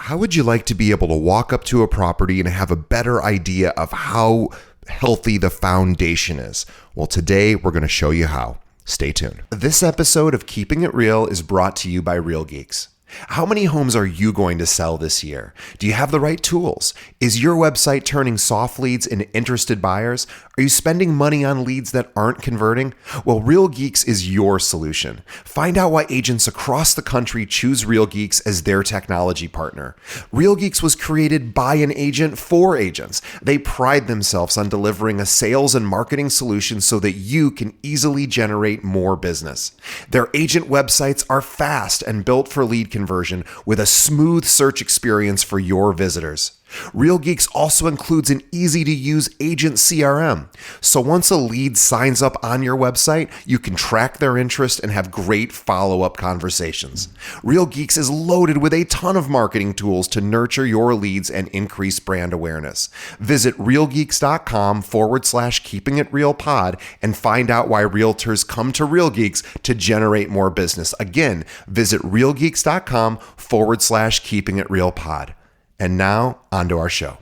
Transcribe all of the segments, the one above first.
How would you like to be able to walk up to a property and have a better idea of how healthy the foundation is? Well, today we're going to show you how. Stay tuned. This episode of Keeping It Real is brought to you by Real Geeks. How many homes are you going to sell this year? Do you have the right tools? Is your website turning soft leads into interested buyers? Are you spending money on leads that aren't converting? Well, Real Geeks is your solution. Find out why agents across the country choose Real Geeks as their technology partner. Real Geeks was created by an agent for agents. They pride themselves on delivering a sales and marketing solution so that you can easily generate more business. Their agent websites are fast and built for lead conversion with a smooth search experience for your visitors. Real Geeks also includes an easy-to-use agent CRM. So once a lead signs up on your website, you can track their interest and have great follow-up conversations. Real Geeks is loaded with a ton of marketing tools to nurture your leads and increase brand awareness. Visit realgeeks.com/keepingitrealpod and find out why realtors come to Real Geeks to generate more business. Again, visit realgeeks.com/keepingitrealpod. And now, on to our show.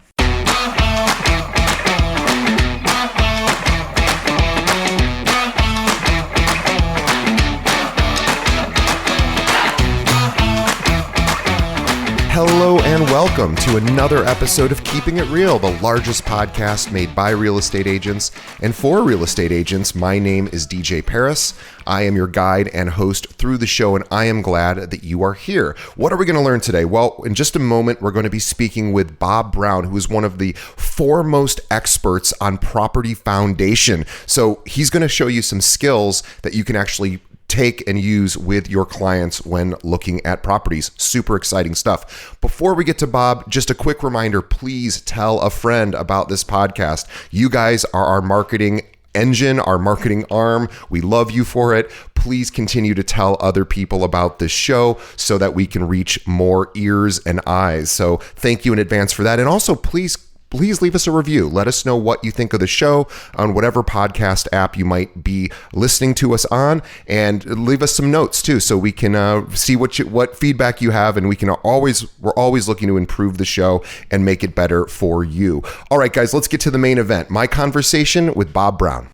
Hello and welcome to another episode of Keeping It Real, the largest podcast made by real estate agents and for real estate agents. My name is DJ Paris. I am your guide and host through the show, and I am glad that you are here. What are we going to learn today? Well, in just a moment, we're going to be speaking with Bob Brown, who is one of the foremost experts on property foundation. So he's going to show you some skills that you can actually take and use with your clients when looking at properties. Super exciting stuff. Before we get to Bob, just a quick reminder, please tell a friend about this podcast. You guys are our marketing engine, our marketing arm. We love you for it. Please continue to tell other people about this show so that we can reach more ears and eyes. So thank you in advance for that. And also, please leave us a review. Let us know what you think of the show on whatever podcast app you might be listening to us on, and leave us some notes too, so we can see what feedback you have, and we're always looking to improve the show and make it better for you. All right, guys, let's get to the main event. My conversation with Bob Brown.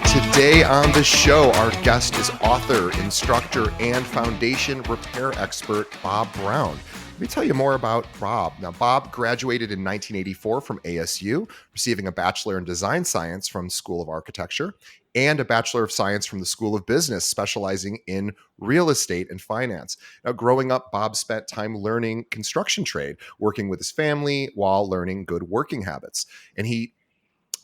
Today on the show, our guest is author, instructor, and foundation repair expert, Bob Brown. Let me tell you more about Bob. Now, Bob graduated in 1984 from ASU, receiving a Bachelor in Design Science from School of Architecture and a Bachelor of Science from the School of Business, specializing in real estate and finance. Now, growing up, Bob spent time learning construction trade, working with his family while learning good working habits. And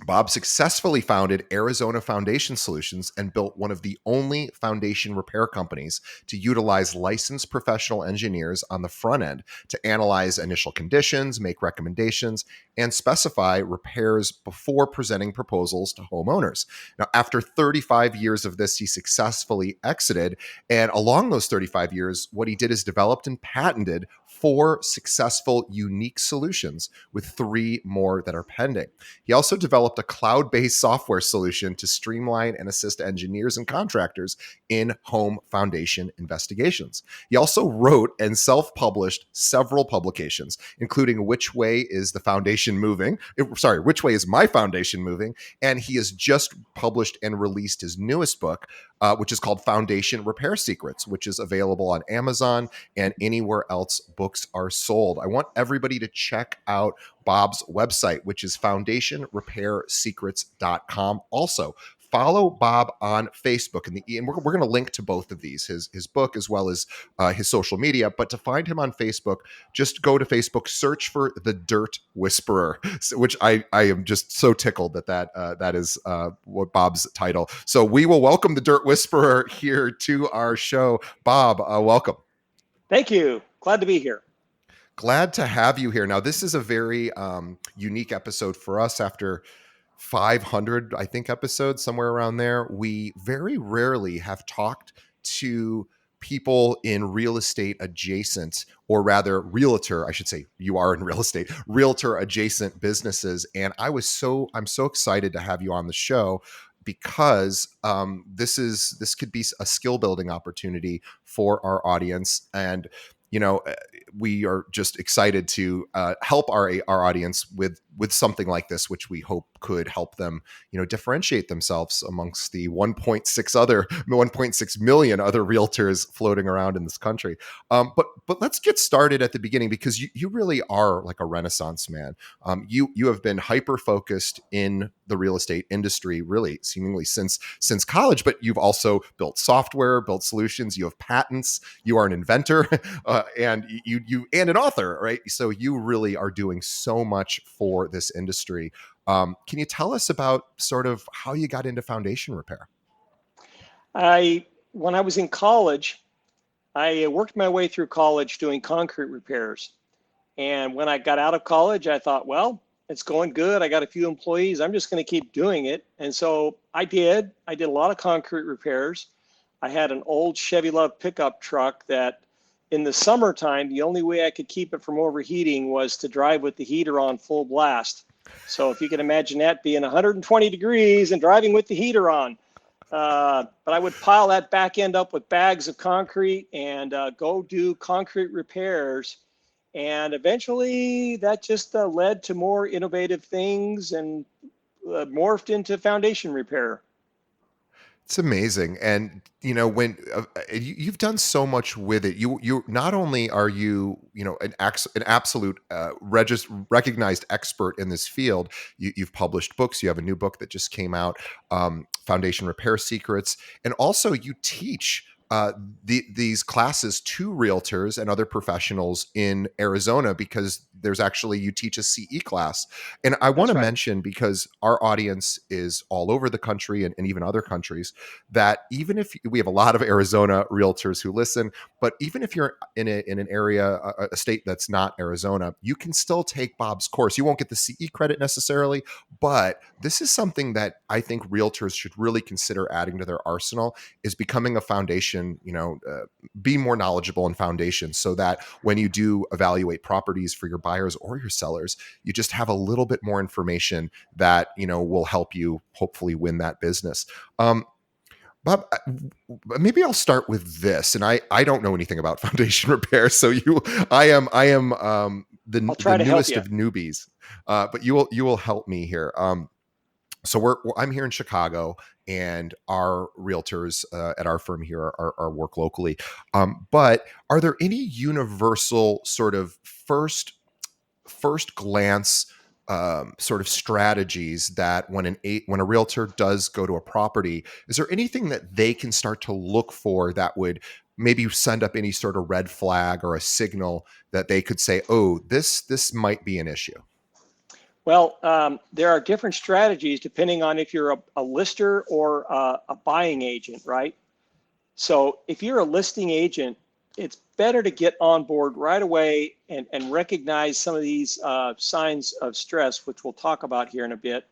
Bob successfully founded Arizona Foundation Solutions and built one of the only foundation repair companies to utilize licensed professional engineers on the front end to analyze initial conditions, make recommendations, and specify repairs before presenting proposals to homeowners. Now, after 35 years of this, he successfully exited. And along those 35 years, what he did is developed and patented 4 successful unique solutions, with 3 more that are pending. He also developed a cloud-based software solution to streamline and assist engineers and contractors in home foundation investigations. He also wrote and self-published several publications, including Which Way is My Foundation Moving? And he has just published and released his newest book, which is called Foundation Repair Secrets, which is available on Amazon and anywhere else books are sold. I want everybody to check out Bob's website, which is foundationrepairsecrets.com. Also, follow Bob on Facebook, and we're going to link to both of these, his book as well as his social media. But to find him on Facebook, just go to Facebook, search for The Dirt Whisperer, which I am just so tickled that is what Bob's title. So we will welcome The Dirt Whisperer here to our show. Bob, welcome. Thank you. Glad to be here. Glad to have you here. Now, this is a very unique episode for us. After 500, I think, episodes, somewhere around there, we very rarely have talked to people in real estate adjacent, or rather realtor, I should say, you are in real estate, realtor adjacent businesses. And I'm so excited to have you on the show because this could be a skill building opportunity for our audience. And you know, we are just excited to help our audience with something like this, which we hope could help them, differentiate themselves amongst the 1.6 million other realtors floating around in this country. But let's get started at the beginning, because you really are like a Renaissance man. You have been hyper focused in the real estate industry, really seemingly since college. But you've also built software, built solutions. You have patents. You are an inventor, and you and an author, right? So you really are doing so much for this industry. Can you tell us about sort of how you got into foundation repair? When I was in college, I worked my way through college doing concrete repairs. And when I got out of college, I thought, well, it's going good. I got a few employees. I'm just going to keep doing it. And so I did. I did a lot of concrete repairs. I had an old Chevy Love pickup truck that in the summertime, the only way I could keep it from overheating was to drive with the heater on full blast. So if you can imagine that being 120 degrees and driving with the heater on. But I would pile that back end up with bags of concrete and go do concrete repairs. And eventually that just led to more innovative things and morphed into foundation repair. It's amazing. And when you've done so much with it, you not only are you an absolute recognized expert in this field. You've published books. You have a new book that just came out, Foundation Repair Secrets, and also you teach these classes to realtors and other professionals in Arizona, because you teach a CE class. And I want That's to right. mention, because our audience is all over the country and even other countries, that even if we have a lot of Arizona realtors who listen, but even if you're in an area, a state that's not Arizona, you can still take Bob's course. You won't get the CE credit necessarily, but this is something that I think realtors should really consider adding to their arsenal, is becoming a foundation, be more knowledgeable in foundation, so that when you do evaluate properties for your buyers or your sellers, you just have a little bit more information that, will help you hopefully win that business. Bob, maybe I'll start with this. And I don't know anything about foundation repair. So I am I'll the try to help newest you. of newbies, but you will help me here. So I'm here in Chicago, and our realtors at our firm here are work locally. But are there any universal sort of first glance sort of strategies that when a realtor does go to a property, is there anything that they can start to look for that would maybe send up any sort of red flag or a signal that they could say, oh, this might be an issue? Well, there are different strategies depending on if you're a lister or a buying agent, right? So if you're a listing agent, it's better to get on board right away and recognize some of these signs of stress, which we'll talk about here in a bit,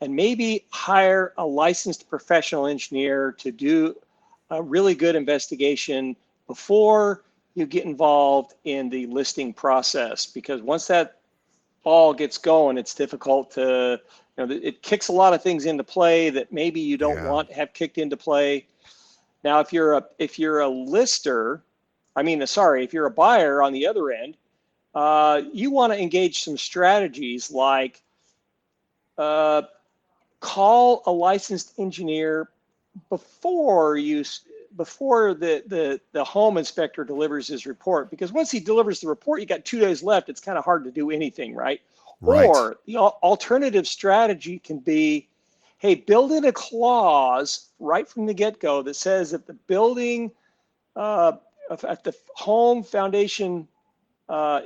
and maybe hire a licensed professional engineer to do a really good investigation before you get involved in the listing process. Because once that ball gets going, it's difficult to, it kicks a lot of things into play that maybe you don't Yeah. want to have kicked into play. Now, if you're a lister, if you're a buyer on the other end, you want to engage some strategies like call a licensed engineer before the home inspector delivers his report, because once he delivers the report, you got 2 days left. It's kind of hard to do anything, right? Right. Or the alternative strategy can be, hey, build in a clause right from the get-go that says that the building at the home foundation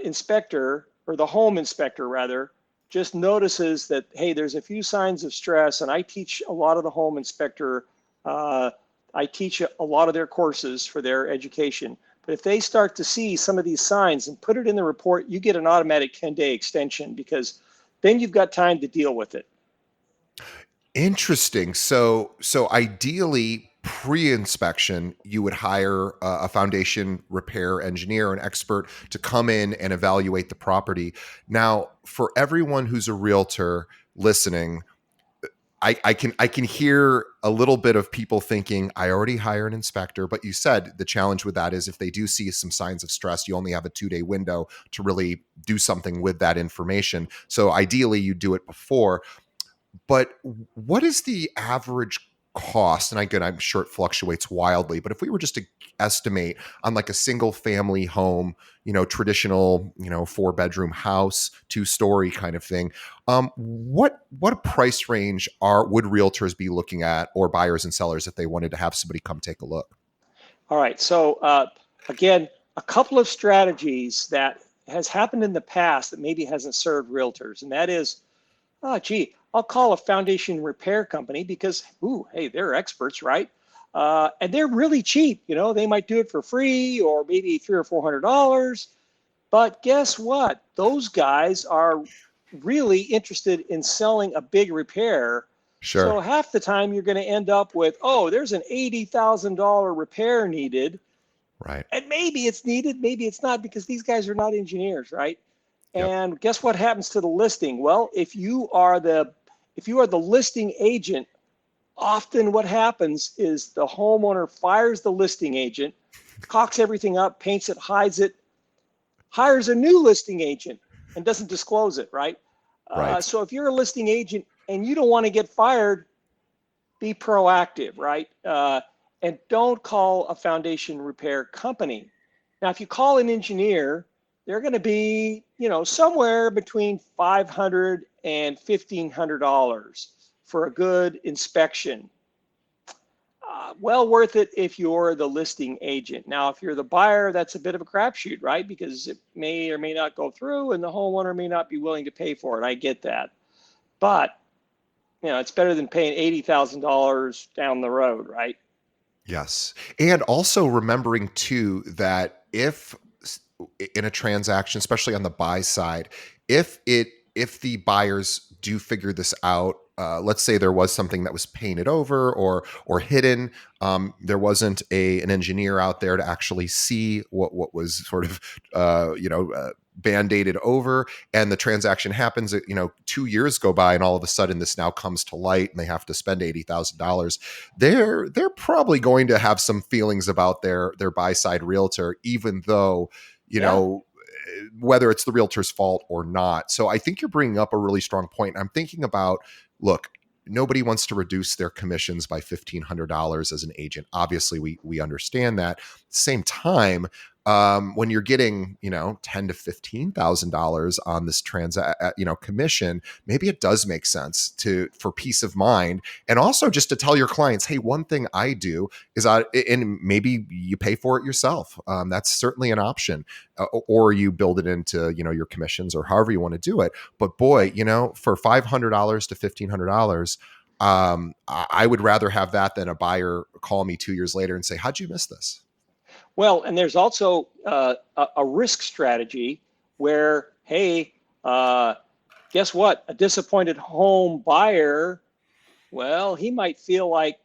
inspector, or the home inspector rather, just notices that, hey, there's a few signs of stress. And I teach a lot of the home inspector, I teach a lot of their courses for their education. But if they start to see some of these signs and put it in the report, you get an automatic 10-day extension, because then you've got time to deal with it. Interesting. So ideally, pre-inspection, you would hire a foundation repair engineer, an expert, to come in and evaluate the property. Now, for everyone who's a realtor listening, I can hear a little bit of people thinking, I already hire an inspector. But you said the challenge with that is if they do see some signs of stress, you only have a 2-day window to really do something with that information. So ideally, you do it before. But what is the average cost? And again, I'm sure it fluctuates wildly, but if we were just to estimate on like a single family home, traditional, 4-bedroom house, 2-story kind of thing, what price range would realtors be looking at, or buyers and sellers, if they wanted to have somebody come take a look? All right. So again, a couple of strategies that has happened in the past that maybe hasn't served realtors, and that is, I'll call a foundation repair company because, hey, they're experts, right? And they're really cheap. They might do it for free or maybe $300 or $400. But guess what? Those guys are really interested in selling a big repair. Sure. So half the time you're going to end up with, there's an $80,000 repair needed. Right. And maybe it's needed, maybe it's not, because these guys are not engineers, right? Yep. And guess what happens to the listing? Well, if you are the listing agent, often what happens is the homeowner fires the listing agent, cocks everything up, paints it, hides it, hires a new listing agent, and doesn't disclose it, right? Right. So if you're a listing agent and you don't want to get fired, be proactive, right? And don't call a foundation repair company. Now, if you call an engineer, they're going to be, somewhere between $500 and $1,500 for a good inspection. Well worth it if you're the listing agent. Now, if you're the buyer, that's a bit of a crapshoot, right? Because it may or may not go through, and the homeowner may not be willing to pay for it. I get that, but it's better than paying $80,000 down the road, right? Yes. And also remembering too that if in a transaction, especially on the buy side, if the buyers do figure this out, let's say there was something that was painted over or hidden, there wasn't an engineer out there to actually see what was sort of band-aided over, and the transaction happens, 2 years go by and all of a sudden this now comes to light and they have to spend $80,000. They're probably going to have some feelings about their buy side realtor, even though whether it's the realtor's fault or not. So I think you're bringing up a really strong point. I'm thinking about, look, nobody wants to reduce their commissions by $1,500 as an agent. Obviously, we understand that. At the same time, when you're getting, $10,000 to $15,000 on this commission, maybe it does make sense for peace of mind, and also just to tell your clients, hey, one thing I do is and maybe you pay for it yourself. That's certainly an option, or you build it into your commissions or however you want to do it. But boy, for $500 to $1,500. I would rather have that than a buyer call me 2 years later and say, how'd you miss this? Well, and there's also a risk strategy where, hey, guess what? A disappointed home buyer, well, he might feel like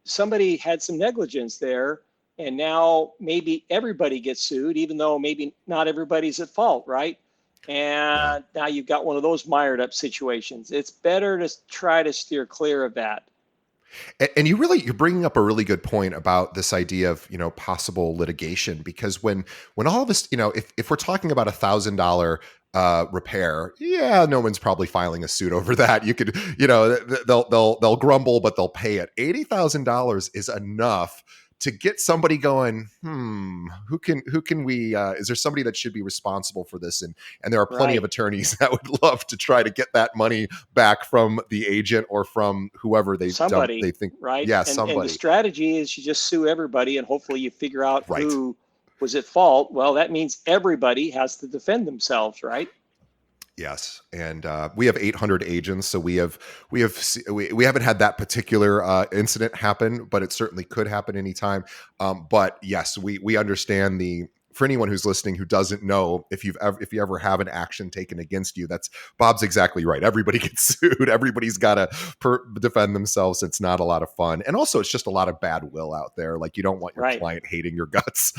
somebody had some negligence there, and now maybe everybody gets sued, even though maybe not everybody's at fault, right? And now you've got one of those mired up situations. It's better to try to steer clear of that. And you're bringing up a really good point about this idea of possible litigation, because when all of this, if we're talking about $1,000 repair, no one's probably filing a suit over that. You could they'll grumble, but they'll pay it. $80,000 is enough to get somebody going, who can we, is there somebody that should be responsible for this? And there are plenty of attorneys that would love to try to get that money back from the agent or from whoever they think. Right. Yeah. And the strategy is you just sue everybody and hopefully you figure out right. who was at fault. Well, that means everybody has to defend themselves, right? Yes, and we have 800 agents, so we haven't had that particular incident happen, but it certainly could happen anytime. But yes, we understand the for anyone who's listening who doesn't know, if you ever have an action taken against you, that's Bob's exactly right. Everybody gets sued. Everybody's got to defend themselves. It's not a lot of fun, and also it's just a lot of bad will out there. Like, you don't want your Right. client hating your guts,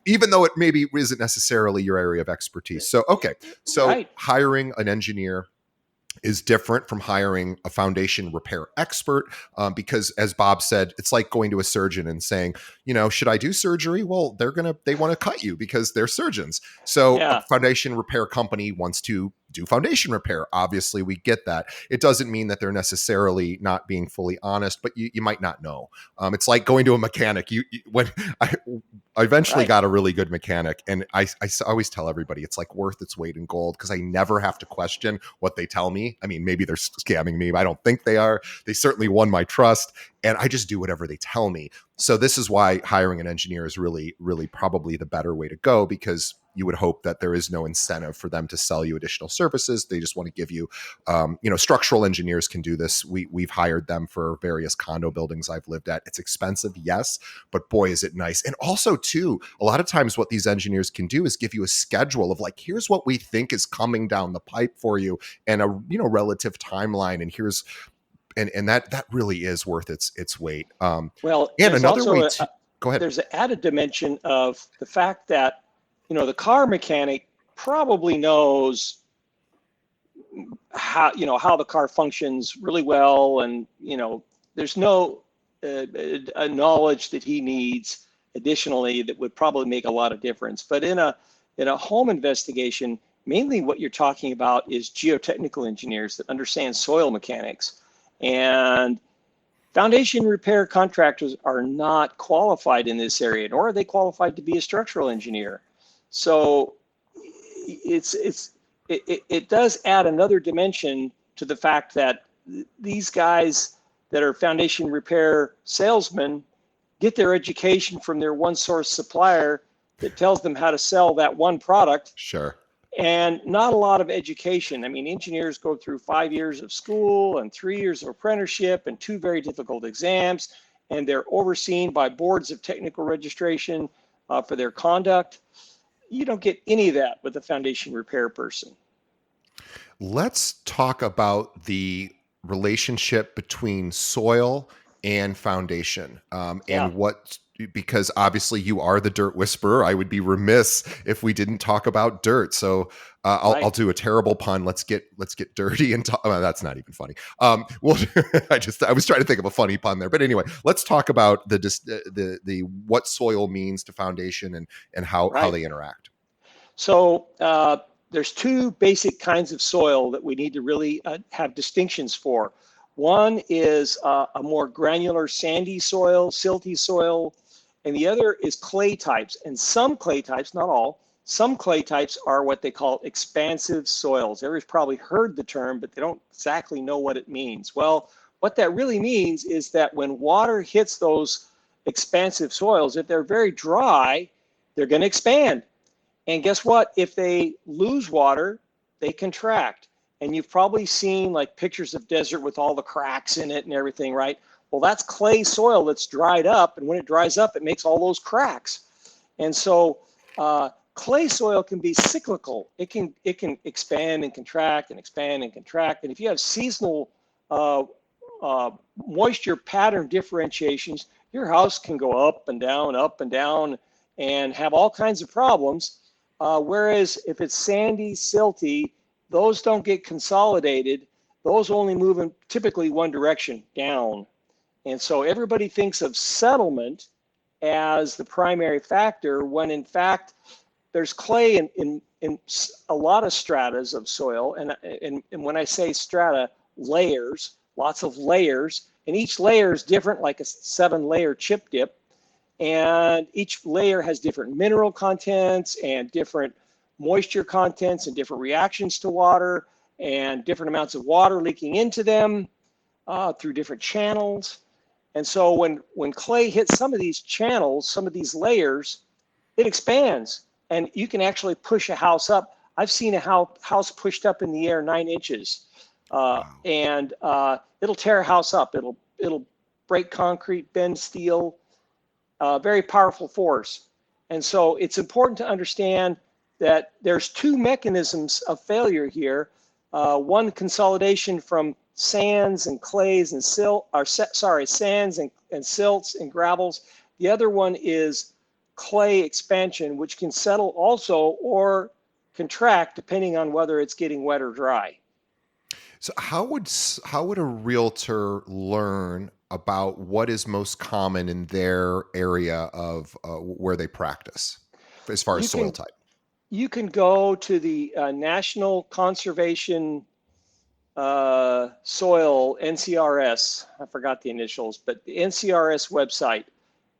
even though it maybe isn't necessarily your area of expertise. So okay, so Right. hiring an engineer is different from hiring a foundation repair expert, because, as Bob said, it's like going to a surgeon and saying, should I do surgery? Well, they want to cut you because they're surgeons. So a Yeah. foundation repair company wants to do foundation repair. Obviously, we get that. It doesn't mean that they're necessarily not being fully honest, but you might not know. It's like going to a mechanic. When I eventually Right. got a really good mechanic, and I always tell everybody it's like worth its weight in gold, because I never have to question what they tell me. I mean, maybe they're scamming me, but I don't think they are. They certainly won my trust, and I just do whatever they tell me. So this is why hiring an engineer is really, really probably the better way to go, because you would hope that there is no incentive for them to sell you additional services. They just want to give you, structural engineers can do this. We've hired them for various condo buildings I've lived at. It's expensive, yes, but boy, is it nice. And also too, a lot of times what these engineers can do is give you a schedule of like, here's what we think is coming down the pipe for you, and a, relative timeline. And here's, and that really is worth its weight. Well, And there's another way also to go ahead. there's an added dimension of the fact that, the car mechanic probably knows how the car functions really well, and there's no a knowledge that he needs additionally that would probably make a lot of difference. But in a home investigation, mainly what you're talking about is geotechnical engineers that understand soil mechanics, and foundation repair contractors are not qualified in this area, nor are they qualified to be a structural engineer. So it does add another dimension to the fact that these guys that are foundation repair salesmen get their education from their one source supplier that tells them how to sell that one product. Sure. And not a lot of education. I mean, engineers go through 5 years of school and 3 years of apprenticeship and 2 very difficult exams, and they're overseen by boards of technical registration for their conduct. You don't get any of that with a foundation repair person. Let's talk about the relationship between soil and foundation, Yeah. because obviously you are the dirt whisperer. I would be remiss if we didn't talk about dirt. So I'll do a terrible pun. Let's get dirty and talk. Oh, that's not even funny. Well, I was trying to think of a funny pun there, but anyway, let's talk about the what soil means to foundation and how they interact. So there's 2 basic kinds of soil that we need to really have distinctions for. One is a more granular sandy soil, silty soil, and the other is clay types. And some clay types, not all, some clay types are what they call expansive soils. Everybody's probably heard the term, but they don't exactly know what it means. Well, what that really means is that when water hits those expansive soils, if they're very dry, they're going to expand. And guess what? If they lose water, they contract. And you've probably seen like pictures of desert with all the cracks in it and everything, right? Well, that's clay soil that's dried up. And when it dries up, it makes all those cracks. And so clay soil can be cyclical. It can expand and contract and expand and contract. And if you have seasonal moisture pattern differentiations, your house can go up and down, and have all kinds of problems. Whereas if it's sandy, silty, those don't get consolidated. Those only move in typically one direction, down. And so everybody thinks of settlement as the primary factor, when in fact there's clay in a lot of stratas of soil. And when I say strata, layers, lots of layers, and each layer is different, like a 7-layer chip dip. And each layer has different mineral contents and different moisture contents and different reactions to water and different amounts of water leaking into them through different channels. And so when clay hits some of these channels, some of these layers, it expands, and you can actually push a house up. I've seen a house pushed up in the air 9 inches, and it'll tear a house up. It'll break concrete, bend steel. Very powerful force. And so it's important to understand that there's two mechanisms of failure here. One, consolidation from sands and clays and sands and silts and gravels. The other one is clay expansion, which can settle also or contract depending on whether it's getting wet or dry. So how would a realtor learn about what is most common in their area of where they practice as far as You soil can type? you can go to the National Conservation Soil NCRS. I forgot the initials, but the NCRS website,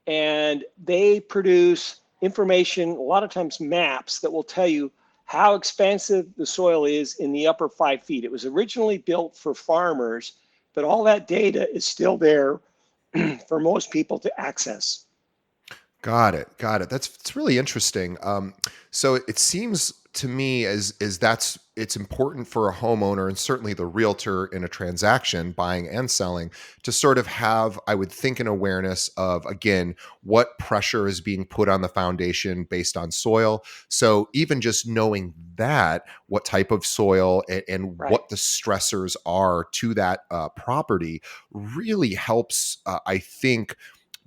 and they produce information, a lot of times maps that will tell you how expansive the soil is in the upper 5 feet. It was originally built for farmers, but all that data is still there for most people to access. Got it. Got it. It's really interesting. So it seems to me as that's it's important for a homeowner and certainly the realtor in a transaction, buying and selling, to sort of have, I would think, an awareness of again what pressure is being put on the foundation based on soil. So even just knowing that, what type of soil and Right. what the stressors are to that property really helps, I think,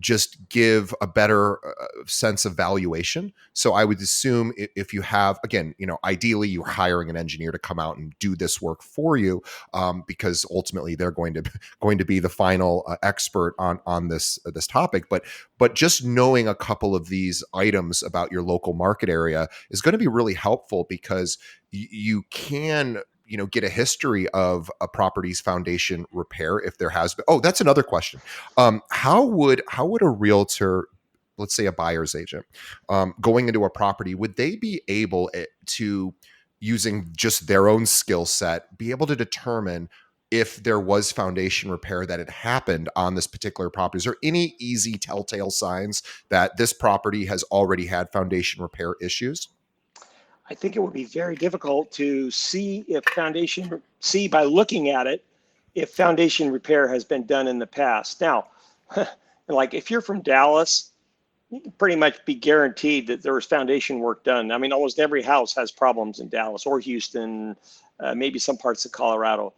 just give a better sense of valuation. So I would assume if you have, again, ideally you're hiring an engineer to come out and do this work for you, because ultimately they're going to be the final expert on this topic. But just knowing a couple of these items about your local market area is going to be really helpful because you can get a history of a property's foundation repair if there has been. Oh, that's another question. How would a realtor, let's say a buyer's agent, going into a property, would they be able to, using just their own skill set, be able to determine if there was foundation repair that had happened on this particular property? Is there any easy telltale signs that this property has already had foundation repair issues? I think it would be very difficult to see by looking at it if foundation repair has been done in the past. Now, like if you're from Dallas, you can pretty much be guaranteed that there was foundation work done. I mean, almost every house has problems in Dallas or Houston, maybe some parts of Colorado.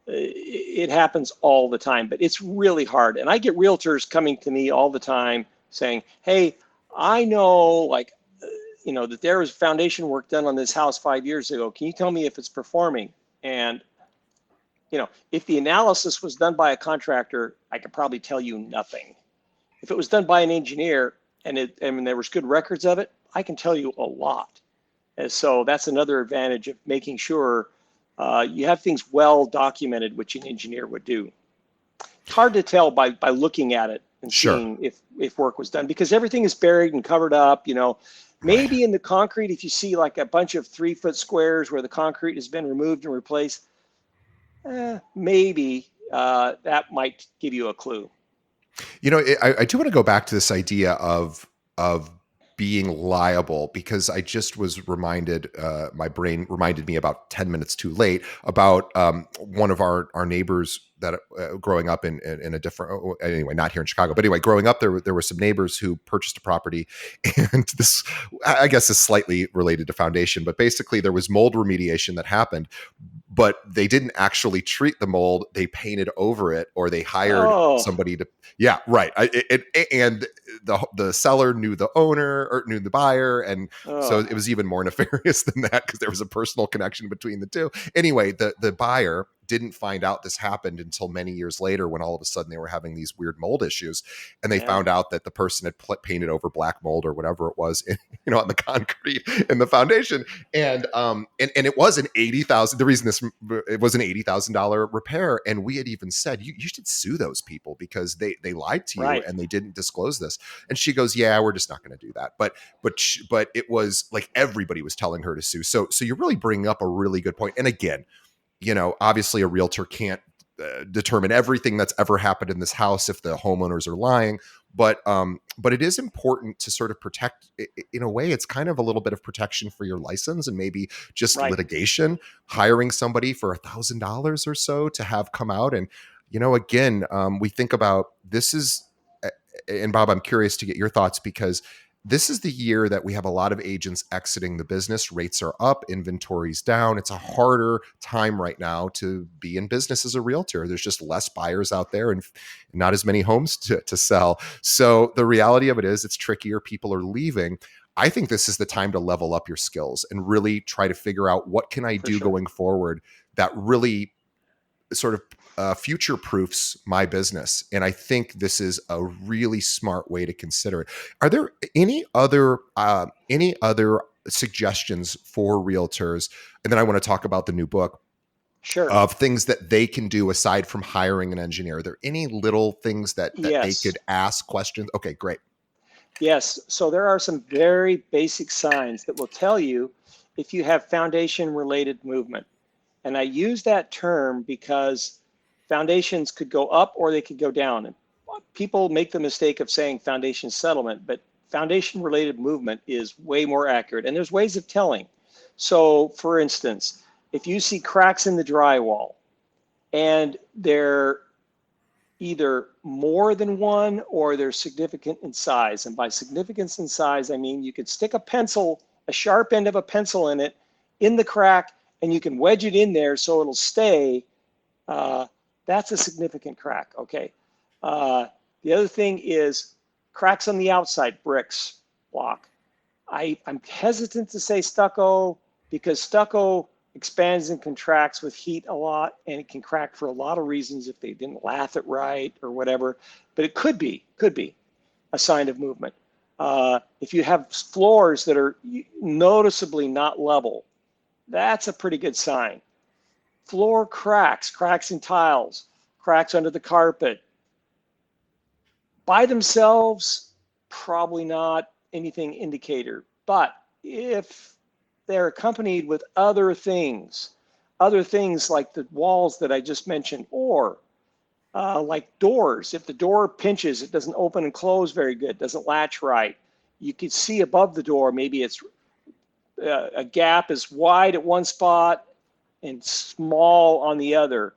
It happens all the time, but it's really hard. And I get realtors coming to me all the time saying, "Hey, I know that there was foundation work done on this house 5 years ago. Can you tell me if it's performing?" And if the analysis was done by a contractor, I could probably tell you nothing. If it was done by an engineer and there was good records of it, I can tell you a lot. And so that's another advantage of making sure you have things well documented, which an engineer would do. It's hard to tell by looking at it and Sure. seeing if work was done because everything is buried and covered up. Right. Maybe in the concrete, if you see like a bunch of 3 foot squares where the concrete has been removed and replaced, maybe that might give you a clue. I do want to go back to this idea of being liable because I just was reminded, my brain reminded me about 10 minutes too late about one of our neighbors that growing up in a different, anyway, not here in Chicago, but anyway, growing up there were some neighbors who purchased a property, and this, I guess, is slightly related to foundation, but basically there was mold remediation that happened, but they didn't actually treat the mold. They painted over it, or they hired Oh, somebody to. Yeah, right. And the seller knew the owner or knew the buyer, and so oh, it was even more nefarious than that because there was a personal connection between the two. Anyway, the buyer didn't find out this happened until many years later when all of a sudden they were having these weird mold issues, and they yeah, found out that the person had painted over black mold or whatever it was on the concrete in the foundation. And it was an 80,000. The reason it was an $80,000 repair, and we had even said you should sue those people because they lied to you right. and they didn't disclose this. And she goes, "Yeah, we're just not going to do that." But it was like everybody was telling her to sue. So you're really bringing up a really good point. And again, obviously a realtor can't determine everything that's ever happened in this house if the homeowners are lying, but it is important to sort of protect. In a way, it's kind of a little bit of protection for your license and maybe just Right. litigation. Hiring somebody for $1,000 or so to have come out and again, we think about this is, and Bob, I'm curious to get your thoughts because this is the year that we have a lot of agents exiting the business. Rates are up, inventory's down. It's a harder time right now to be in business as a realtor. There's just less buyers out there and not as many homes to sell. So the reality of it is it's trickier. People are leaving. I think this is the time to level up your skills and really try to figure out what can I For do sure. going forward that really sort of future proofs my business. And I think this is a really smart way to consider it. Are there any other suggestions for realtors? And then I want to talk about the new book Sure. of things that they can do aside from hiring an engineer. Are there any little things that they Yes. could ask questions? Okay, great. Yes. So there are some very basic signs that will tell you if you have foundation related movement. And I use that term because foundations could go up or they could go down. And people make the mistake of saying foundation settlement, but foundation related movement is way more accurate. And there's ways of telling. So for instance, if you see cracks in the drywall and they're either more than one or they're significant in size. And by significance in size, I mean you could stick a pencil, a sharp end of a pencil in the crack, and you can wedge it in there so it'll stay. That's a significant crack, okay? The other thing is cracks on the outside, bricks, block. I'm hesitant to say stucco because stucco expands and contracts with heat a lot, and it can crack for a lot of reasons if they didn't lath it right or whatever. But it could be a sign of movement. If you have floors that are noticeably not level, that's a pretty good sign. Floor cracks, cracks in tiles, cracks under the carpet. By themselves, probably not anything indicator. But if they're accompanied with other things like the walls that I just mentioned, or like doors. If the door pinches, it doesn't open and close very good, doesn't latch right. You can see above the door, maybe it's a gap is wide at one spot and small on the other.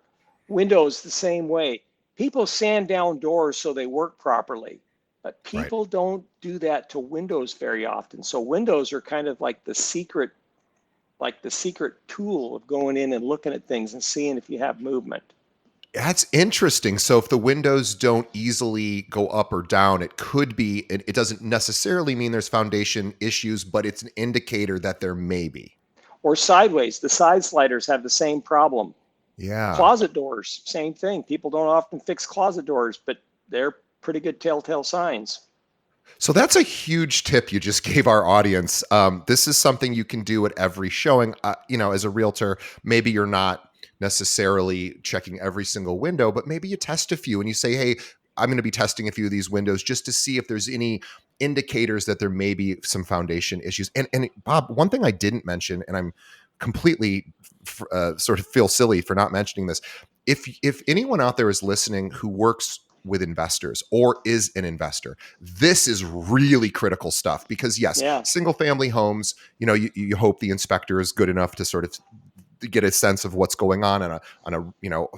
Windows the same way. People sand down doors so they work properly, but Right. people don't do that to windows very often. So windows are kind of like the secret tool of going in and looking at things and seeing if you have movement. That's interesting. So if the windows don't easily go up or down, it could be, it doesn't necessarily mean there's foundation issues, but it's an indicator that there may be. Or sideways, the side sliders have the same problem. Yeah. Closet doors, same thing. People don't often fix closet doors, but they're pretty good telltale signs. So that's a huge tip you just gave our audience. This is something you can do at every showing. As a realtor, maybe you're not necessarily checking every single window, but maybe you test a few and you say, hey, I'm going to be testing a few of these windows just to see if there's any indicators that there may be some foundation issues. And Bob, one thing I didn't mention, and I'm completely sort of feel silly for not mentioning this. If anyone out there is listening who works with investors or is an investor, this is really critical stuff because yes, Yeah, single family homes, you hope the inspector is good enough to sort of get a sense of what's going on a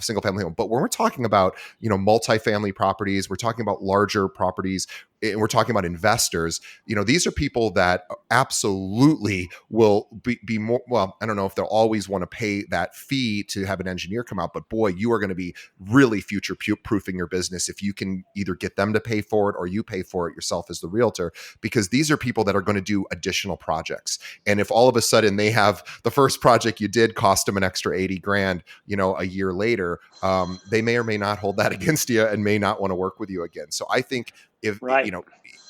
single family home. But when we're talking about, multifamily properties, we're talking about larger properties, and we're talking about investors, these are people that absolutely will be more, well, I don't know if they'll always want to pay that fee to have an engineer come out, but boy, you are going to be really future proofing your business if you can either get them to pay for it or you pay for it yourself as the realtor, because these are people that are going to do additional projects. And if all of a sudden they have the first project you did cost them an extra 80 grand, a year later, they may or may not hold that against you and may not want to work with you again. So I think if, right.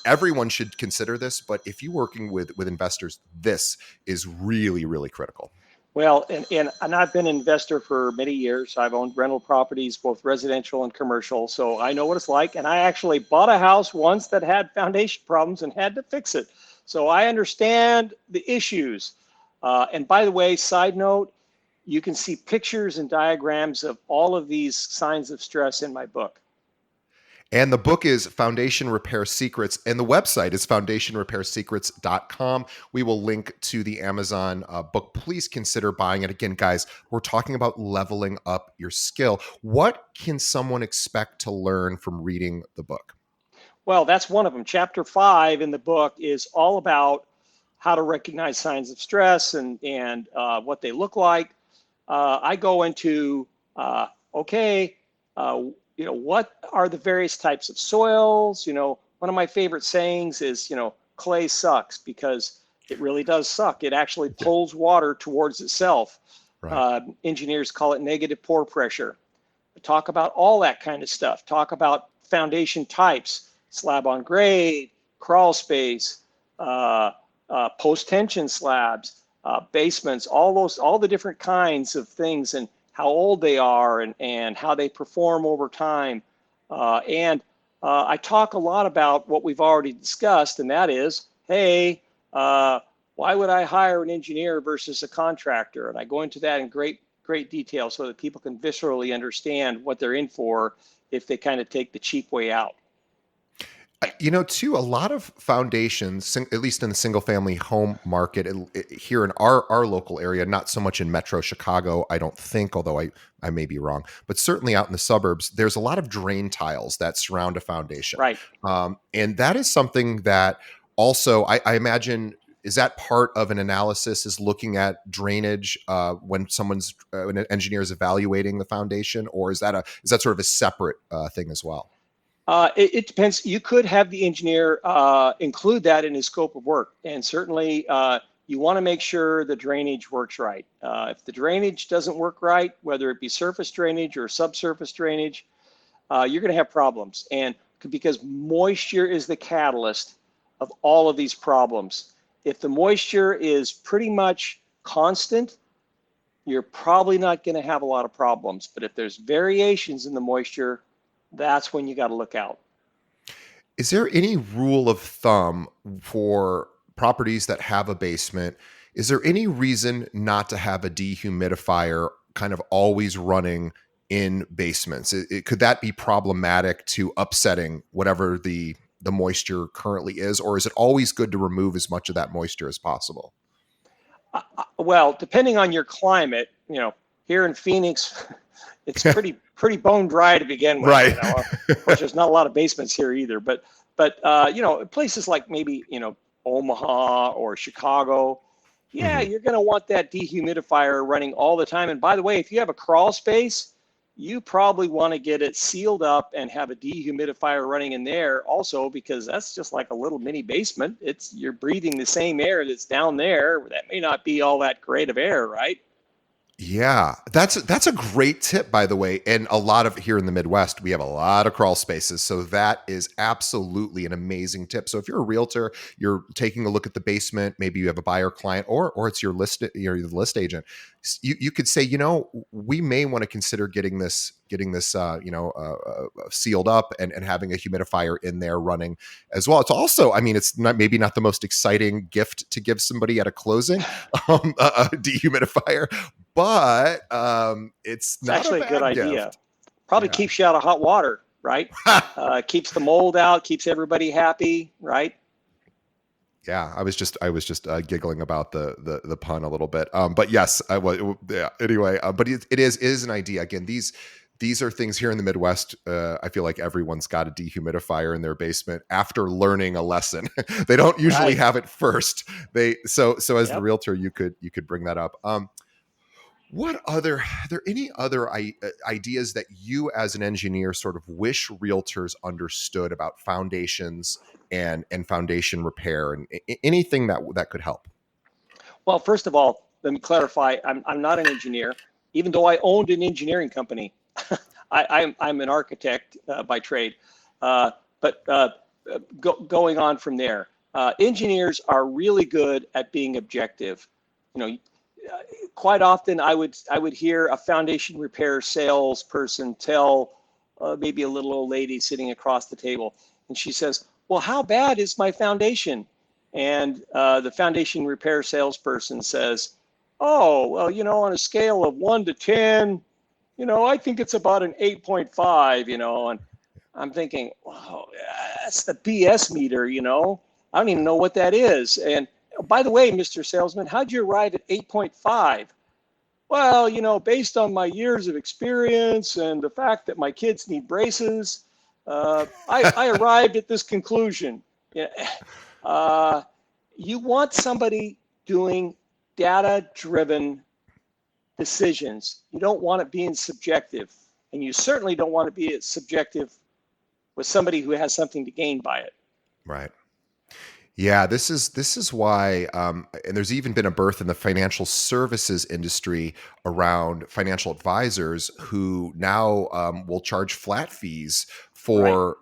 everyone should consider this, but if you're working with investors, this is really, really critical. Well, and I've been an investor for many years. I've owned rental properties, both residential and commercial. So I know what it's like. And I actually bought a house once that had foundation problems and had to fix it. So I understand the issues. And by the way, side note, you can see pictures and diagrams of all of these signs of stress in my book. And the book is Foundation Repair Secrets, and the website is foundationrepairsecrets.com. We will link to the Amazon book. Please consider buying it. Again, guys, we're talking about leveling up your skill. What can someone expect to learn from reading the book? Well, that's one of them. Chapter 5 in the book is all about how to recognize signs of stress and what they look like. I go into okay, what are the various types of soils? One of my favorite sayings is, clay sucks, because it really does suck. It actually pulls water towards itself. Right. Engineers call it negative pore pressure. Talk about all that kind of stuff. Talk about foundation types, slab on grade, crawl space, post-tension slabs, basements, all the different kinds of things, and how old they are, and how they perform over time. And I talk a lot about what we've already discussed, and that is, hey, why would I hire an engineer versus a contractor? And I go into that in great detail so that people can viscerally understand what they're in for if they kind of take the cheap way out. Too, a lot of foundations, at least in the single family home market here in our local area, not so much in Metro Chicago, I don't think, although I may be wrong, but certainly out in the suburbs, there's a lot of drain tiles that surround a foundation. Right. And that is something that also, I imagine, is that part of an analysis, is looking at drainage when an engineer is evaluating the foundation, or is that sort of a separate thing as well? It depends. You could have the engineer include that in his scope of work, and certainly you want to make sure the drainage works right. If the drainage doesn't work right, whether it be surface drainage or subsurface drainage, you're going to have problems, and because moisture is the catalyst of all of these problems. If the moisture is pretty much constant, you're probably not going to have a lot of problems. But if there's variations in the moisture, that's when you got to look out. Is there any rule of thumb for properties that have a basement? Is there any reason not to have a dehumidifier kind of always running in basements? Could that be problematic to upsetting whatever the moisture currently is, or is it always good to remove as much of that moisture as possible? Well, depending on your climate, here in Phoenix, it's pretty bone dry to begin with. Right. Of course, there's not a lot of basements here either, but places like maybe Omaha or Chicago, yeah, Mm-hmm. you're going to want that dehumidifier running all the time. And by the way, if you have a crawl space, you probably want to get it sealed up and have a dehumidifier running in there also, because that's just like a little mini basement. You're breathing the same air that's down there. That may not be all that great of air, right? Yeah, that's a great tip, by the way. And a lot of here in the Midwest, we have a lot of crawl spaces. So that is absolutely an amazing tip. So if you're a realtor, you're taking a look at the basement, maybe you have a buyer client, or it's your list agent. You could say, we may want to consider getting this sealed up and having a humidifier in there running as well. It's also, it's maybe not the most exciting gift to give somebody at a closing, a dehumidifier, but it's not actually a a good idea. gift. Probably keeps you out of hot water, right? Keeps the mold out, keeps everybody happy, right? Yeah, I was just giggling about the pun a little bit. But yes, I was. Yeah. Anyway, but it is an idea. Again, these are things here in the Midwest. I feel like everyone's got a dehumidifier in their basement after learning a lesson. They don't usually have it first. So as the realtor, you could bring that up. Are there any other ideas that you as an engineer sort of wish realtors understood about foundations and foundation repair, and anything that could help? Well, first of all, let me clarify. I'm not an engineer, even though I owned an engineering company. I'm an architect by trade. Going on from there, engineers are really good at being objective. Quite often I would hear a foundation repair salesperson tell maybe a little old lady sitting across the table, and she says, "Well, how bad is my foundation?" And the foundation repair salesperson says, "Oh, well, on a scale of 1 to 10, I think it's about an 8.5, and I'm thinking, wow, that's the BS meter, I don't even know what that is. And by the way, Mr. Salesman, how'd you arrive at 8.5? Well, based on my years of experience and the fact that my kids need braces, I arrived at this conclusion. Yeah. You want somebody doing data-driven decisions. You don't want it being subjective, and you certainly don't want to be subjective with somebody who has something to gain by it. Right. Yeah, this is why, and there's even been a birth in the financial services industry around financial advisors who now will charge flat fees Right. for,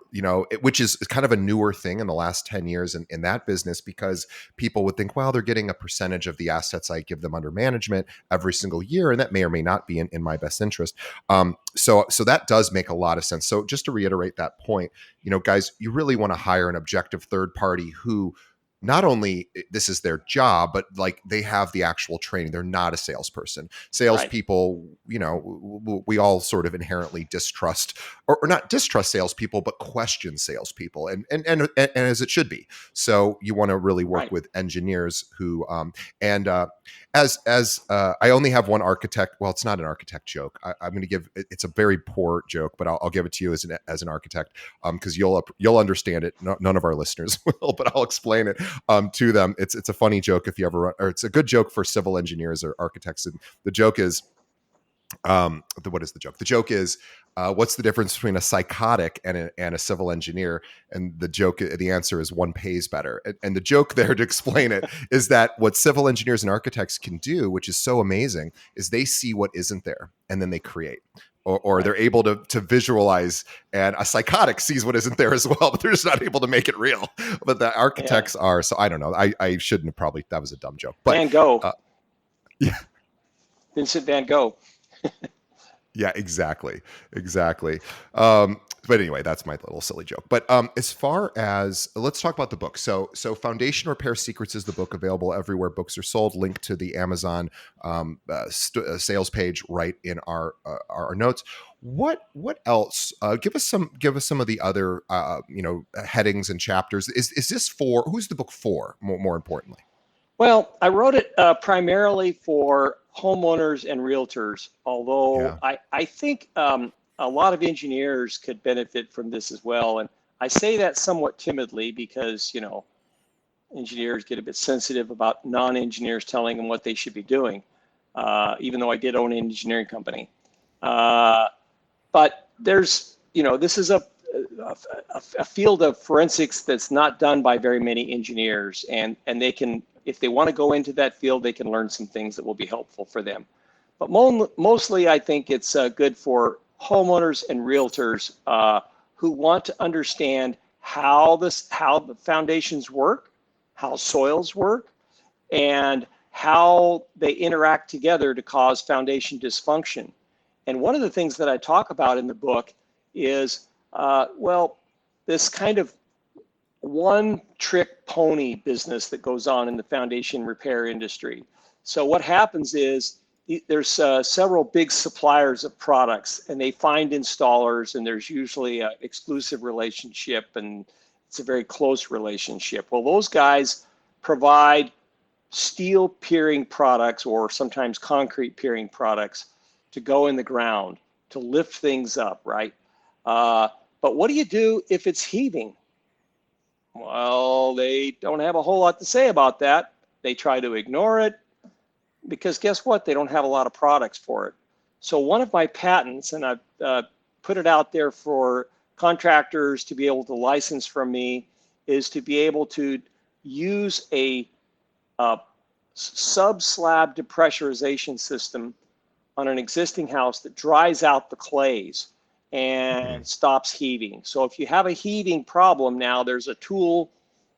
which is kind of a newer thing in the last 10 years in that business, because people would think, well, they're getting a percentage of the assets I give them under management every single year, and that may or may not be in my best interest. So that does make a lot of sense. So just to reiterate that point, guys, you really want to hire an objective third party who not only this is their job, but like they have the actual training. They're not a salesperson. Right. Salespeople, we all sort of inherently distrust, or not distrust salespeople, but question salespeople, and as it should be. So you want to really work Right. with engineers who, and as I only have one architect. Well, it's not an architect joke. I'm going to give. It's a very poor joke, but I'll give it to you as an architect, because you'll understand it. No, none of our listeners will, but I'll explain it to them. It's a funny joke if you ever run, or it's a good joke for civil engineers or architects. And the joke is, what is the joke? The joke is, what's the difference between a psychotic and a civil engineer? And the answer is one pays better. And the joke there, to explain it, is that what civil engineers and architects can do, which is so amazing, is they see what isn't there and then they create. Or Right. they're able to visualize, and a psychotic sees what isn't there as well, but they're just not able to make it real. But the Yeah. architects are. So I don't know. I shouldn't have probably. That was a dumb joke. But Van Gogh. yeah, Vincent Van Gogh. yeah, exactly. But anyway, that's my little silly joke. But as far as, let's talk about the book. So Foundation Repair Secrets is the book, available everywhere books are sold. Link to the Amazon sales page right in our notes. What else? Give us some of the other headings and chapters. Is this for, who's the book for? More importantly. Well, I wrote it primarily for homeowners and realtors, although Yeah. I think a lot of engineers could benefit from this as well. And I say that somewhat timidly because, engineers get a bit sensitive about non-engineers telling them what they should be doing, even though I did own an engineering company. But there's, this is a field of forensics that's not done by very many engineers, and they can, if they want to go into that field, they can learn some things that will be helpful for them. But mostly, I think it's good for homeowners and realtors who want to understand how the foundations work, how soils work, and how they interact together to cause foundation dysfunction. And one of the things that I talk about in the book is, this kind of one-trick pony business that goes on in the foundation repair industry. So what happens is there's several big suppliers of products, and they find installers, and there's usually an exclusive relationship, and it's a very close relationship. Well, those guys provide steel piering products, or sometimes concrete piering products, to go in the ground to lift things up, right? But what do you do if it's heaving? Well, they don't have a whole lot to say about that. They try to ignore it because guess what? They don't have a lot of products for it. So one of my patents, and I've put it out there for contractors to be able to license from me, is to be able to use a sub-slab depressurization system on an existing house that dries out the clays and stops heaving. So if you have a heaving problem now, there's a tool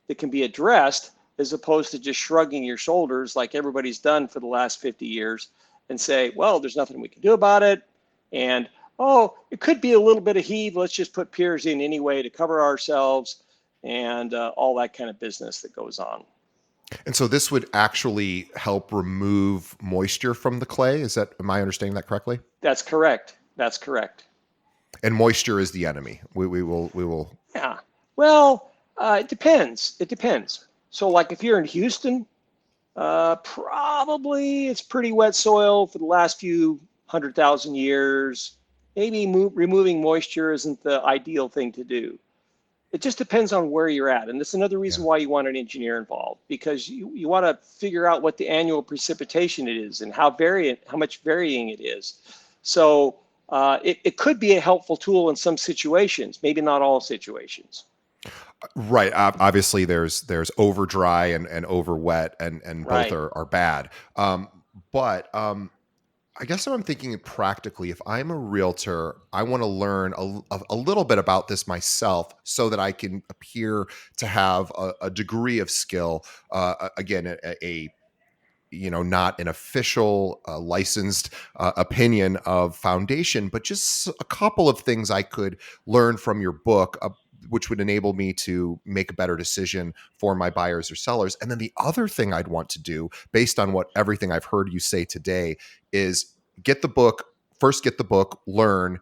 that can be addressed, as opposed to just shrugging your shoulders like everybody's done for the last 50 years and say, well, there's nothing we can do about it. And, oh, it could be a little bit of heave. Let's just put piers in anyway to cover ourselves, and all that kind of business that goes on. And so this would actually help remove moisture from the clay. Am I understanding that correctly? That's correct. That's correct. And moisture is the enemy. We will. Yeah. Well, it depends. It depends. So like if you're in Houston, probably it's pretty wet soil for the last few 100,000 years. maybe removing moisture isn't the ideal thing to do. It just depends on where you're at. And that's another reason Yeah. why you want an engineer involved, because you want to figure out what the annual precipitation it is and how much varying it is. So it could be a helpful tool in some situations, maybe not all situations. Right. Obviously, there's over dry and over wet, and both Right, are bad. But I guess what I'm thinking practically, if I'm a realtor, I want to learn a little bit about this myself so that I can appear to have a degree of skill. Again, not an official licensed opinion of foundation, but just a couple of things I could learn from your book, which would enable me to make a better decision for my buyers or sellers. And then the other thing I'd want to do, based on what everything I've heard you say today, is get the book first, get the book, learn.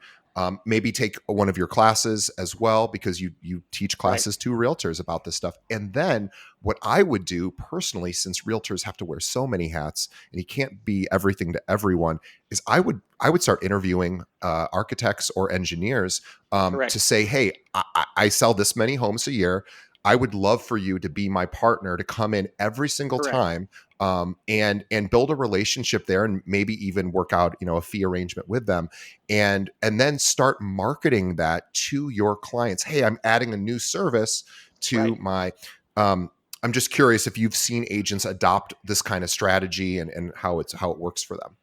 Maybe take one of your classes as well, because you teach right, classes to realtors about this stuff. And then what I would do personally, since realtors have to wear so many hats and you can't be everything to everyone, is I would start interviewing architects or engineers to correct, say, hey, I sell this many homes a year. I would love for you to be my partner, to come in every single correct, time, and build a relationship there, and maybe even work out a fee arrangement with them, and then start marketing that to your clients. Hey, I'm adding a new service to right. my. Um, I'm just curious if you've seen agents adopt this kind of strategy, and how it works for them.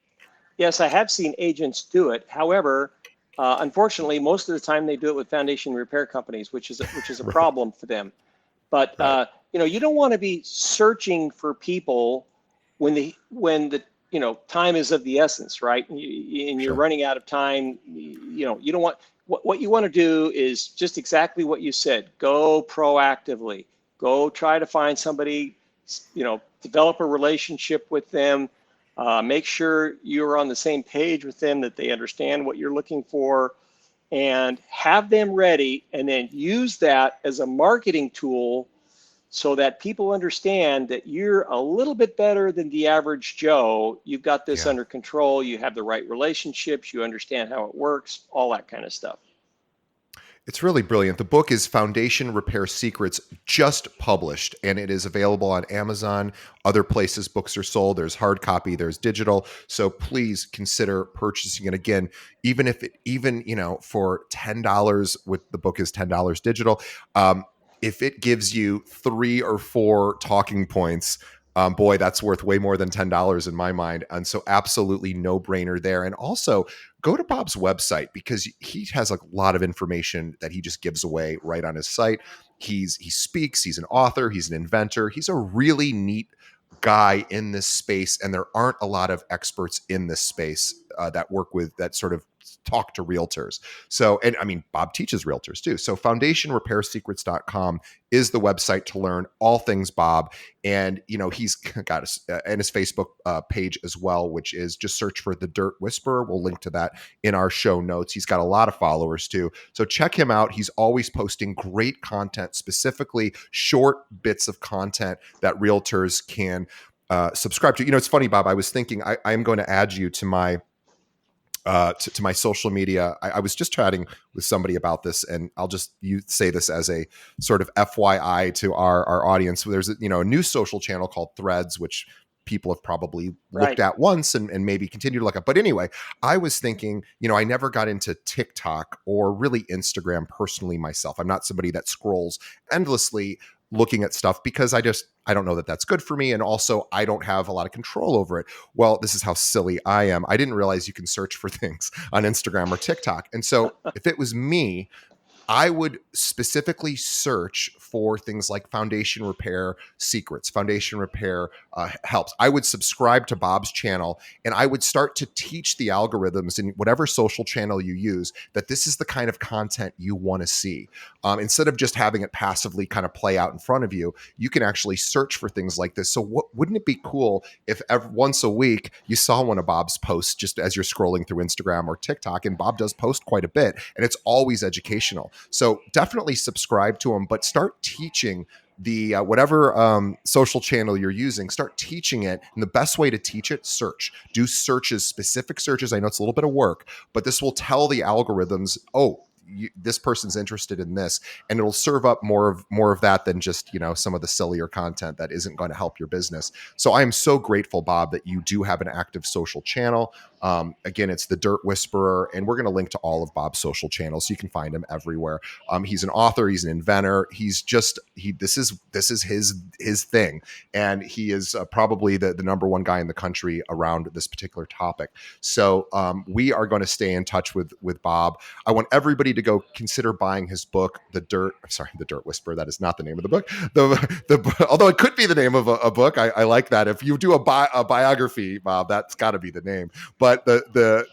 Yes, I have seen agents do it. However, unfortunately, most of the time they do it with foundation repair companies, which is a Right. problem for them. But Right. you don't want to be searching for people when the time is of the essence, right? And you're Sure. running out of time. You don't want what you want to do is just exactly what you said. Go proactively. Go try to find somebody. Develop a relationship with them. Make sure you're on the same page with them, that they understand what you're looking for, and have them ready, and then use that as a marketing tool so that people understand that you're a little bit better than the average Joe. You've got this Yeah. under control. You have the right relationships. You understand how it works, all that kind of stuff. It's really brilliant. The book is Foundation Repair Secrets, just published, and it is available on Amazon, other places books are sold. There's hard copy, there's digital. So please consider purchasing it. Again, even if it, even, for $10, with the book is $10 digital. If it gives you 3 or 4 talking points, boy, that's worth way more than $10 in my mind. And so absolutely no brainer there. And also, go to Bob's website, because he has a lot of information that he just gives away right on his site. He speaks, he's an author, he's an inventor, he's a really neat guy in this space, and there aren't a lot of experts in this space that sort of talk to realtors. So, and I mean, Bob teaches realtors too. So foundationrepairsecrets.com is the website to learn all things Bob. And he's got and his Facebook page as well, which is just search for The Dirt Whisperer. We'll link to that in our show notes. He's got a lot of followers too, so check him out. He's always posting great content, specifically short bits of content that realtors can subscribe to. It's funny, Bob, I was thinking I am going to add you to my to my social media. I was just chatting with somebody about this, and I'll just say this as a sort of FYI to our audience. There's a new social channel called Threads, which people have probably looked Right. at once and maybe continue to look at. But anyway, I was thinking, I never got into TikTok or really Instagram personally myself. I'm not somebody that scrolls endlessly looking at stuff, because I don't know that that's good for me, and also I don't have a lot of control over it. Well, this is how silly I am. I didn't realize you can search for things on Instagram or TikTok. And so if it was me, I would specifically search for things like foundation repair secrets, foundation repair helps. I would subscribe to Bob's channel, and I would start to teach the algorithms in whatever social channel you use that this is the kind of content you want to see. Instead of just having it passively kind of play out in front of you, you can actually search for things like this. So wouldn't it be cool if once a week you saw one of Bob's posts just as you're scrolling through Instagram or TikTok? And Bob does post quite a bit, and it's always educational. So definitely subscribe to him, but start teaching the whatever social channel you're using, start teaching it. And the best way to teach it, search. Do searches, specific searches. I know it's a little bit of work, but this will tell the algorithms, oh, this person's interested in this, and it'll serve up more of that than just some of the sillier content that isn't going to help your business. So I am so grateful, Bob, that you do have an active social channel. Again, it's the Dirt Whisperer, and we're going to link to all of Bob's social channels so you can find him everywhere. He's an author, he's an inventor, this is his thing, and he is probably the number one guy in the country around this particular topic. So we are going to stay in touch with Bob. I want everybody to go consider buying his book, The Dirt Whisperer. That is not the name of the book. Although it could be the name of a book. I like that. If you do a biography, Bob, that's got to be the name. But the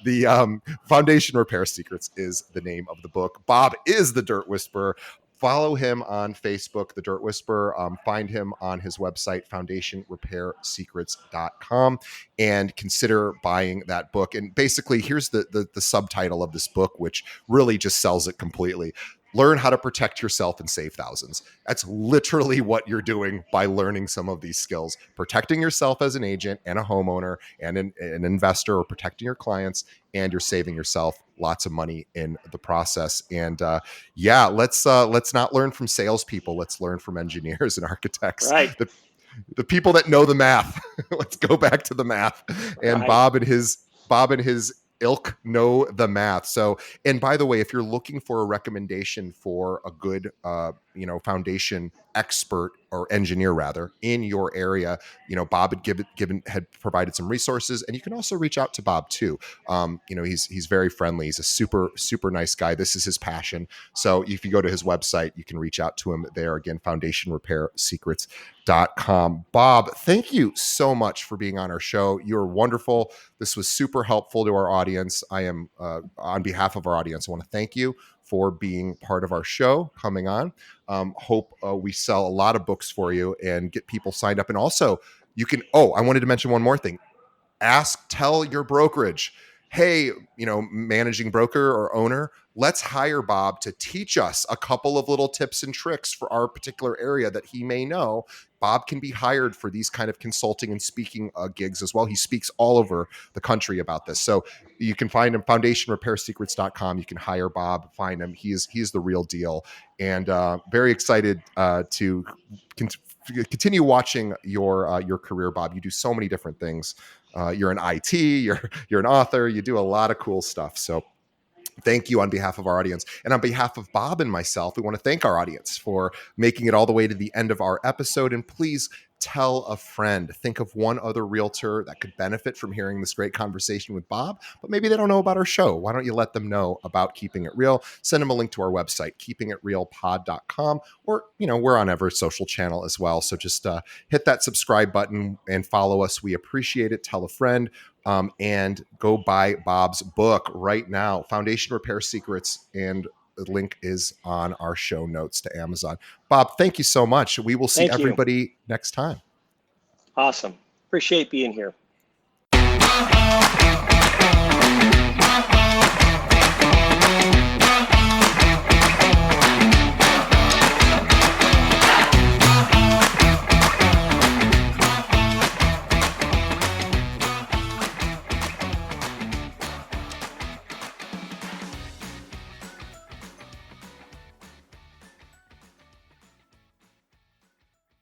Foundation Repair Secrets is the name of the book. Bob is the Dirt Whisperer. Follow him on Facebook, The Dirt Whisperer. Find him on his website, foundationrepairsecrets.com, and consider buying that book. And basically, here's the subtitle of this book, which really just sells it completely. Learn how to protect yourself and save thousands. That's literally what you're doing by learning some of these skills. Protecting yourself as an agent and a homeowner and an investor, or protecting your clients, and you're saving yourself lots of money in the process. And let's not learn from salespeople. Let's learn from engineers and architects. Right. The people that know the math. Let's go back to the math. And Right. Bob and his ilk know the math. So, and by the way, if you're looking for a recommendation for a good foundation expert, or engineer rather, in your area, Bob had provided some resources, and you can also reach out to Bob too. He's very friendly. He's a super nice guy. This is his passion. So if you go to his website, you can reach out to him there. Again, foundationrepairsecrets.com. Bob, thank you so much for being on our show. You're wonderful. This was super helpful to our audience. I am on behalf of our audience, I want to thank you for being part of our show, coming on. Hope we sell a lot of books for you and get people signed up. And also, you can, I wanted to mention one more thing. Tell your brokerage, hey, managing broker or owner, let's hire Bob to teach us a couple of little tips and tricks for our particular area that he may know. Bob can be hired for these kind of consulting and speaking gigs as well. He speaks all over the country about this. So you can find him, foundationrepairsecrets.com. You can hire Bob, find him. He is the real deal. And very excited to continue watching your career, Bob. You do so many different things. You're an IT, you're an author, you do a lot of cool stuff. So thank you on behalf of our audience. And on behalf of Bob and myself, we want to thank our audience for making it all the way to the end of our episode. And please tell a friend. Think of one other realtor that could benefit from hearing this great conversation with Bob, but maybe they don't know about our show. Why don't you let them know about Keeping It Real? Send them a link to our website, keepingitrealpod.com, or, we're on every social channel as well. So just hit that subscribe button and follow us. We appreciate it. Tell a friend. And go buy Bob's book right now, Foundation Repair Secrets, and the link is on our show notes to Amazon. Bob, thank you so much. We will see everybody next time. Awesome. Appreciate being here.